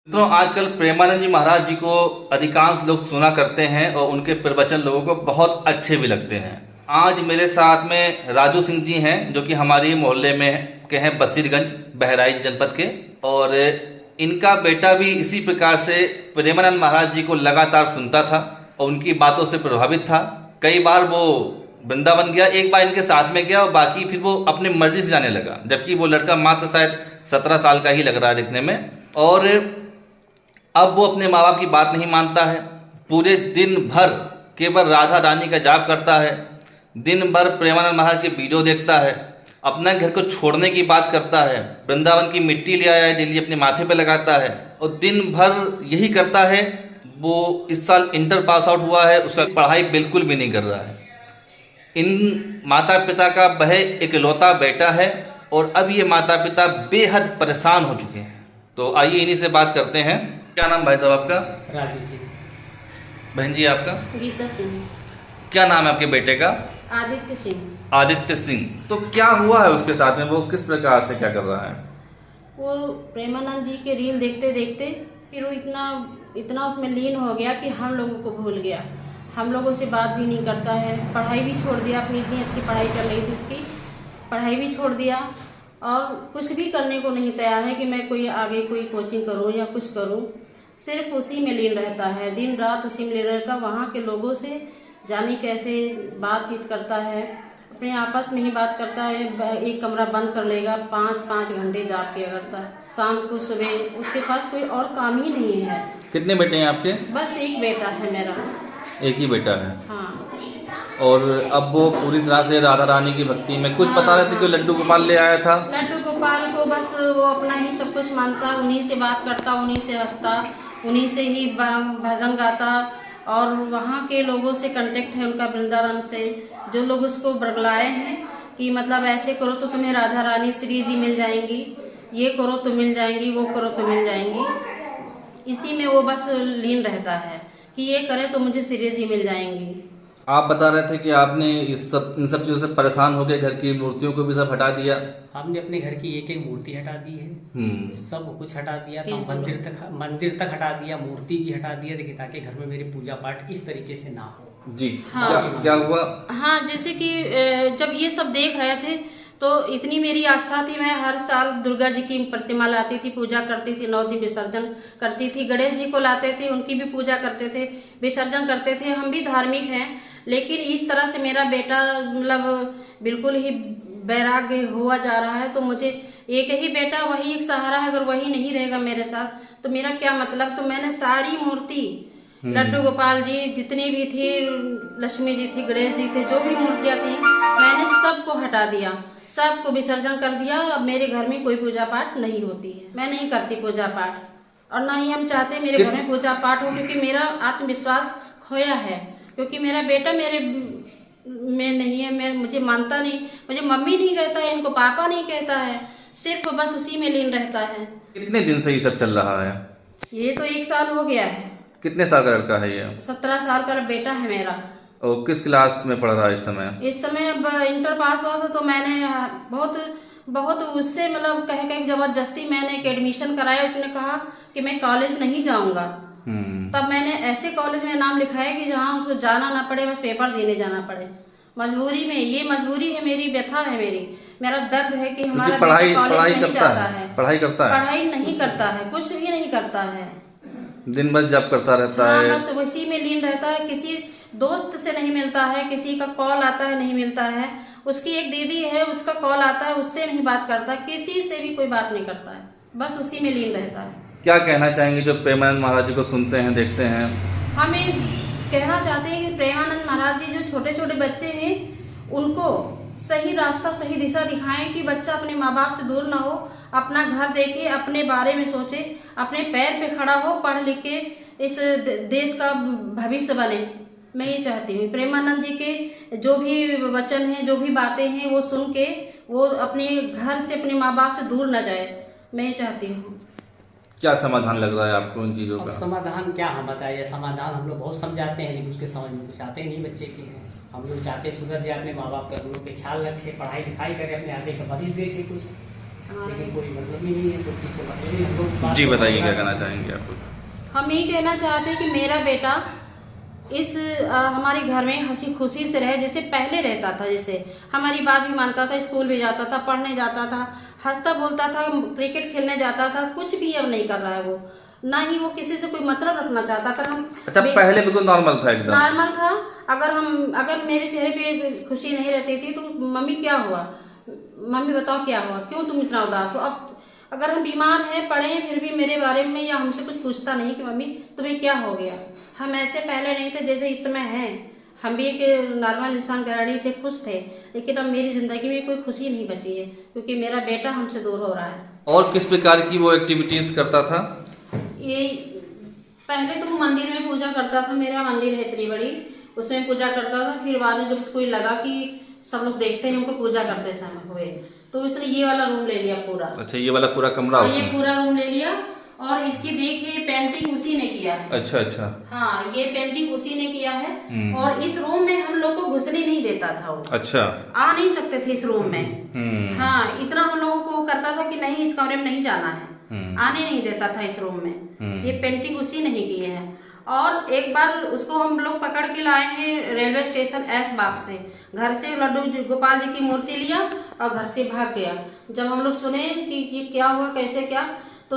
मित्रों, आजकल प्रेमानंद जी महाराज जी को अधिकांश लोग सुना करते हैं और उनके प्रवचन लोगों को बहुत अच्छे भी लगते हैं। आज मेरे साथ में राजू सिंह जी हैं, जो कि हमारे मोहल्ले में के हैं, बसीरगंज बहराइच जनपद के। और इनका बेटा भी इसी प्रकार से प्रेमानंद महाराज जी को लगातार सुनता था और उनकी बातों से प्रभावित था। कई बार वो वृंदावन गया, एक बार इनके साथ में गया और बाकी फिर वो अपनी मर्जी से जाने लगा, जबकि वो लड़का मात्र शायद 17 साल का ही लग रहा है दिखने में। और अब वो अपने माँ बाप की बात नहीं मानता है। पूरे दिन भर केवल राधा रानी का जाप करता है, दिन भर प्रेमानंद महाराज के वीडियो देखता है, अपना घर को छोड़ने की बात करता है, वृंदावन की मिट्टी ले आया है डेली अपने माथे पे लगाता है और दिन भर यही करता है। वो इस साल इंटर पास आउट हुआ है, उसका पढ़ाई बिल्कुल भी नहीं कर रहा है। इन माता पिता का वह इकलौता बेटा है और अब ये माता पिता बेहद परेशान हो चुके हैं। तो आइए इन्हीं से बात करते हैं। क्या नाम भाई साहब आपका? राजू सिंह। बहन जी आपका? गीता सिंह। क्या नाम है आपके बेटे का? आदित्य सिंह। आदित्य सिंह। तो क्या हुआ है उसके साथ में, वो किस प्रकार से क्या कर रहा है? वो प्रेमानंद जी के रील देखते देखते फिर वो इतना उसमें लीन हो गया कि हम लोगों को भूल गया। हम लोगों से बात भी नहीं करता है, पढ़ाई भी छोड़ दिया। अपनी इतनी अच्छी पढ़ाई चल रही थी उसकी, पढ़ाई भी छोड़ दिया और कुछ भी करने को नहीं तैयार है कि मैं कोई आगे कोई कोचिंग करूं या कुछ करूं। सिर्फ उसी में लीन रहता है, दिन रात उसी में लीन रहता है। वहाँ के लोगों से जाने कैसे बातचीत करता है, अपने आपस में ही बात करता है। एक कमरा बंद कर लेगा, 5-5 घंटे जाप किया करता है, शाम को सुबह। उसके पास कोई और काम ही नहीं है। कितने बेटे हैं आपके? बस एक बेटा है मेरा। एक ही बेटा है। हाँ। और अब वो पूरी तरह से राधा रानी की भक्ति में कुछ बता रहे थे कि लड्डू गोपाल ले आया था। लड्डू गोपाल को बस वो अपना ही सब कुछ मानता, उन्हीं से बात करता, उन्हीं से हंसता, उन्हीं से ही भजन गाता। और वहाँ के लोगों से कांटेक्ट है उनका, वृंदावन से, जो लोग उसको बरगलाए हैं कि मतलब ऐसे करो तो तुम्हें राधा रानी श्री जी मिल जाएंगी, ये करो तो मिल जाएंगी, वो करो तो मिल जाएंगी। इसी में वो बस लीन रहता है कि ये करे तो मुझे श्री जी मिल जाएंगी। आप बता रहे थे कि आपने इन सब चीज़ों से परेशान हो गए, घर की मूर्तियों को भी सब हटा दिया। हमने अपने घर की एक एक मूर्ति हटा दी है, सब कुछ हटा दिया था। मंदिर तक हटा दिया, मूर्ति भी हटा दिया, देखिए, ताकि घर में मेरी पूजा पाठ इस तरीके से ना हो। जी। हाँ। क्या हुआ? हाँ, जैसे कि जब ये सब देख रहे थे तो इतनी मेरी आस्था थी। मैं हर साल दुर्गा जी की प्रतिमा लाती थी, पूजा करती थी, 9 दिन विसर्जन करती थी। गणेश जी को लाते थे, उनकी भी पूजा करते थे, विसर्जन करते थे। हम भी धार्मिक हैं, लेकिन इस तरह से मेरा बेटा मतलब बिल्कुल ही वैराग्य हुआ जा रहा है। तो मुझे एक ही बेटा, वही एक सहारा है। अगर वही नहीं रहेगा मेरे साथ तो मेरा क्या मतलब। तो मैंने सारी मूर्ति, लड्डू गोपाल जी जितनी भी थी, लक्ष्मी जी थी, गणेश जी थे, जो भी मूर्तियाँ थी, मैंने सबको हटा दिया, सबको विसर्जन कर दिया। अब मेरे घर में कोई पूजा पाठ नहीं होती है, मैं नहीं करती पूजा पाठ और ना ही हम चाहते मेरे घर में पूजा पाठ हो, क्योंकि मेरा आत्मविश्वास खोया है। क्योंकि मेरा बेटा मेरे में नहीं है, मुझे मानता नहीं, मुझे मम्मी नहीं कहता है, इनको पापा नहीं कहता है, सिर्फ बस उसी में लीन रहता है। कितने दिन से ये सब चल रहा है? ये तो 1 साल हो गया है। कितने साल का लड़का है ये? 17 साल का बेटा है मेरा। और किस क्लास में पढ़ रहा है इस समय? इस समय अब इंटर पास हुआ था, तो मैंने बहुत उससे मतलब कह जबरदस्ती मैंने एक एडमिशन कराया। उसने कहा कि मैं कॉलेज नहीं जाऊंगा। तब मैंने ऐसे कॉलेज में नाम लिखाया कि जहाँ उसको जाना ना पड़े, बस पेपर देने जाना पड़े। मजबूरी में, ये मजबूरी है मेरी, व्यथा है मेरा दर्द है कि हमारा बेटा कॉलेज नहीं जाता है। पढ़ाई करता है? पढ़ाई नहीं करता है, कुछ भी नहीं करता है, दिन भर जब करता रहता है। बस उसी में लीन रहता है। किसी दोस्त से नहीं मिलता है, किसी का कॉल आता है नहीं मिलता है। उसकी एक दीदी है, उसका कॉल आता है, उससे नहीं बात करता, किसी से भी कोई बात नहीं करता है, बस उसी में लीन रहता है। क्या कहना चाहेंगे जो प्रेमानंद महाराज जी को सुनते हैं, देखते हैं? हमें कहना चाहते हैं कि प्रेमानंद महाराज जी जो छोटे छोटे बच्चे हैं उनको सही रास्ता, सही दिशा दिखाएं कि बच्चा अपने माँ बाप से दूर ना हो, अपना घर देखे, अपने बारे में सोचे, अपने पैर पे खड़ा हो, पढ़ लिख के इस देश का भविष्य बने। मैं ये चाहती हूँ प्रेमानंद जी के जो भी वचन हैं, जो भी बातें हैं, वो सुन के वो अपने घर से, अपने माँ बाप से दूर न जाए। मैं ये चाहती हूँ। क्या समाधान लग रहा है आपको उन चीज़ों का? समाधान क्या हम बताइए, समाधान हम लोग बहुत समझाते हैं, लेकिन उसके समझ में कुछ आते नहीं बच्चे के हैं। हम लोग चाहते सुधर जाए, अपने माँ बाप का हम लोग पे ख्याल रखे, पढ़ाई लिखाई करे, अपने आगे का भविष्य देखे कुछ। लेकिन कोई मतलब ही नहीं है कुछ चीज़ से मतलब हम लोग बात जी तो बताइए, क्या करते कहना हैं। चाहेंगे आप कुछ? हम यही कहना चाहते हैं कि मेरा बेटा इस हमारे घर में हंसी खुशी से रहे जैसे पहले रहता था, जैसे हमारी बात भी मानता था, स्कूल भी जाता था, पढ़ने जाता था, हंसता बोलता था, क्रिकेट खेलने जाता था। कुछ भी अब नहीं कर रहा है वो, ना ही वो किसी से कोई मतलब रखना चाहता। अगर हम अच्छा, पहले बिल्कुल नॉर्मल था एकदम? नॉर्मल था। अगर मेरे चेहरे पे खुशी नहीं रहती थी तो मम्मी क्या हुआ, मम्मी बताओ क्या हुआ, क्यों तुम इतना उदास हो। अब अगर हम बीमार हैं, पड़े हैं, फिर भी मेरे बारे में या हमसे कुछ पूछता नहीं कि मम्मी तुम्हें क्या हो गया। हम ऐसे पहले नहीं थे जैसे इस समय हैं। हम भी एक नॉर्मल इंसान गृहिणी थे, खुश थे, लेकिन अब मेरी ज़िंदगी में कोई खुशी नहीं बची है क्योंकि मेरा बेटा हमसे दूर हो रहा है। और किस प्रकार की वो एक्टिविटीज़ करता था? ये पहले तो वो मंदिर में पूजा करता था, मेरा मंदिर है इतनी बड़ी, उसमें पूजा करता था। फिर बाद में जब उसको ये लगा कि सब लोग देखते हैं हमको पूजा करते समय हुए, तो इसने ये वाला रूम ले लिया पूरा। अच्छा, ये वाला पूरा कमरा हाँ, ये उसने? पूरा रूम ले लिया और इसकी देखिए पेंटिंग उसी ने किया है। अच्छा अच्छा। हाँ, ये पेंटिंग उसी ने किया है। और इस रूम में हम लोग को घुसने नहीं देता था वो। अच्छा। आ नहीं सकते थे इस रूम में। हाँ, इतना हम लोगों को करता था कि नहीं इस कमरे में नहीं जाना है, आने नहीं देता था इस रूम में। ये पेंटिंग उसी ने ही की है। और एक बार उसको हम लोग पकड़ के लाए हैं रेलवे स्टेशन ऐशबाग से। घर से लड्डू गोपाल जी की मूर्ति लिया और घर से भाग गया। जब हम लोग सुने कि ये क्या हुआ, कैसे क्या, तो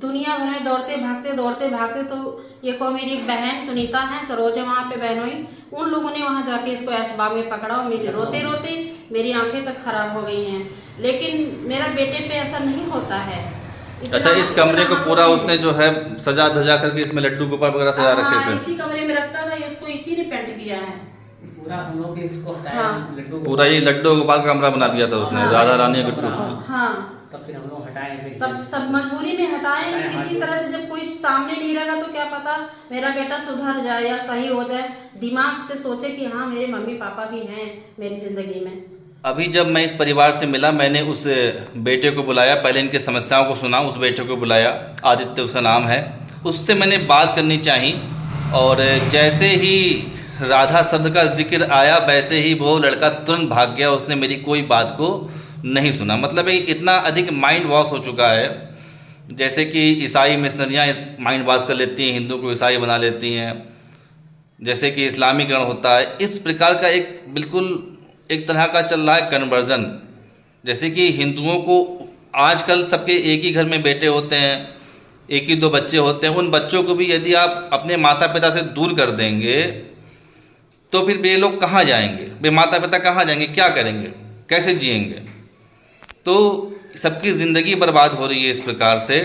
दुनिया भर में दौड़ते भागते तो ये को मेरी एक बहन सुनीता है, सरोज है वहाँ पे बहन हुई, उन लोगों ने वहाँ जाके इसको ऐशबाग में पकड़ा और मेरी रोते रोते मेरी आंखें तक खराब हो गई हैं। लेकिन मेरा बेटे पे ऐसा नहीं होता है। अच्छा, इस कमरे को पूरा उसने जो है सजा धजा करके इसमें लड्डू गोपाल वगैरह सजा रखे थे? इसी कमरे में रखता था, इसको इसी ने पेंट किया है पूरा। हम लोग इसको हटाया, हाँ। लड्डू पूरा ये लड्डू गोपाल का कमरा बना दिया था उसने, हाँ। राधा रानी का लड्डू गोपाल। हाँ, तब फिर हम लोग हटाए। फिर तब सब मजबूरी में हटाए कि किसी तरह से जब कोई सामने नहीं रहेगा तो क्या पता मेरा बेटा सुधर जाए या सही हो जाए, दिमाग से सोचे कि हाँ मेरे मम्मी पापा भी हैं मेरी जिंदगी में। अभी जब मैं इस परिवार से मिला, मैंने उस बेटे को बुलाया, पहले इनकी समस्याओं को सुना, उस बेटे को बुलाया, आदित्य उसका नाम है, उससे मैंने बात करनी चाही। और जैसे ही राधा शब्द का जिक्र आया वैसे ही वो लड़का तुरंत भाग गया, उसने मेरी कोई बात को नहीं सुना। मतलब इतना अधिक माइंड वॉश हो चुका है, जैसे कि ईसाई मिशनरियाँ माइंड वॉश कर लेती हैं, हिंदू को ईसाई बना लेती हैं, जैसे कि इस्लामीकरण होता है, इस प्रकार का एक बिल्कुल एक तरह का चल रहा है कन्वर्जन। जैसे कि हिंदुओं को आजकल सबके एक ही घर में बेटे होते हैं, एक ही दो बच्चे होते हैं, उन बच्चों को भी यदि आप अपने माता पिता से दूर कर देंगे तो फिर वे लोग कहाँ जाएंगे, वे माता पिता कहाँ जाएंगे, क्या करेंगे, कैसे जिएंगे? तो सबकी ज़िंदगी बर्बाद हो रही है इस प्रकार से।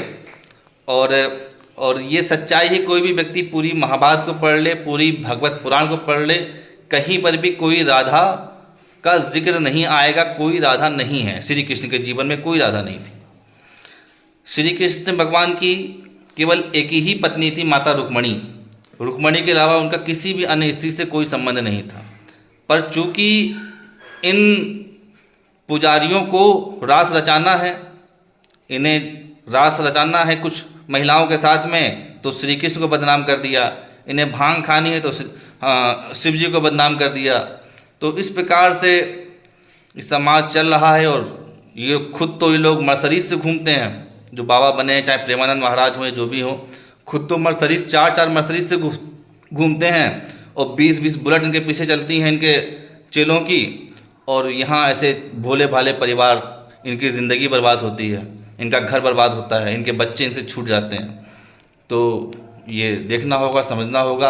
और ये सच्चाई है, कोई भी व्यक्ति पूरी महाभारत को पढ़ ले, पूरी भगवत पुराण को पढ़ ले, कहीं पर भी कोई राधा का जिक्र नहीं आएगा। कोई राधा नहीं है, श्री कृष्ण के जीवन में कोई राधा नहीं थी। श्री कृष्ण भगवान की केवल एक ही पत्नी थी, माता रुक्मणी। रुक्मणी के अलावा उनका किसी भी अन्य स्त्री से कोई संबंध नहीं था। पर चूंकि इन पुजारियों को रास रचाना है, इन्हें रास रचाना है कुछ महिलाओं के साथ में, तो श्री कृष्ण को बदनाम कर दिया। इन्हें भांग खानी है तो शिव जी को बदनाम कर दिया। तो इस प्रकार से समाज चल रहा है। और ये खुद तो ये लोग मर्सरीज से घूमते हैं, जो बाबा बने हैं, चाहे प्रेमानंद महाराज हुए, जो भी हो, खुद तो मर्सरीज 4-4 मर्सरीज से घूमते हैं और 20-20 बुलेट इनके पीछे चलती हैं इनके चेलों की। और यहाँ ऐसे भोले भाले परिवार, इनकी ज़िंदगी बर्बाद होती है, इनका घर बर्बाद होता है, इनके बच्चे इनसे छूट जाते हैं। तो ये देखना होगा, समझना होगा।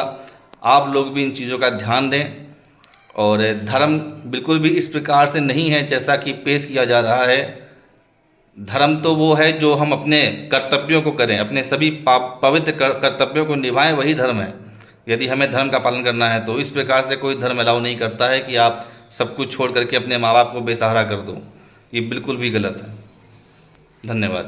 आप लोग भी इन चीज़ों का ध्यान दें। और धर्म बिल्कुल भी इस प्रकार से नहीं है जैसा कि पेश किया जा रहा है। धर्म तो वो है जो हम अपने कर्तव्यों को करें, अपने सभी पवित्र कर्तव्यों को निभाएं, वही धर्म है। यदि हमें धर्म का पालन करना है तो इस प्रकार से कोई धर्म अलाउ नहीं करता है कि आप सब कुछ छोड़ करके अपने माँ बाप को बेसहारा कर दो। ये बिल्कुल भी गलत है। धन्यवाद।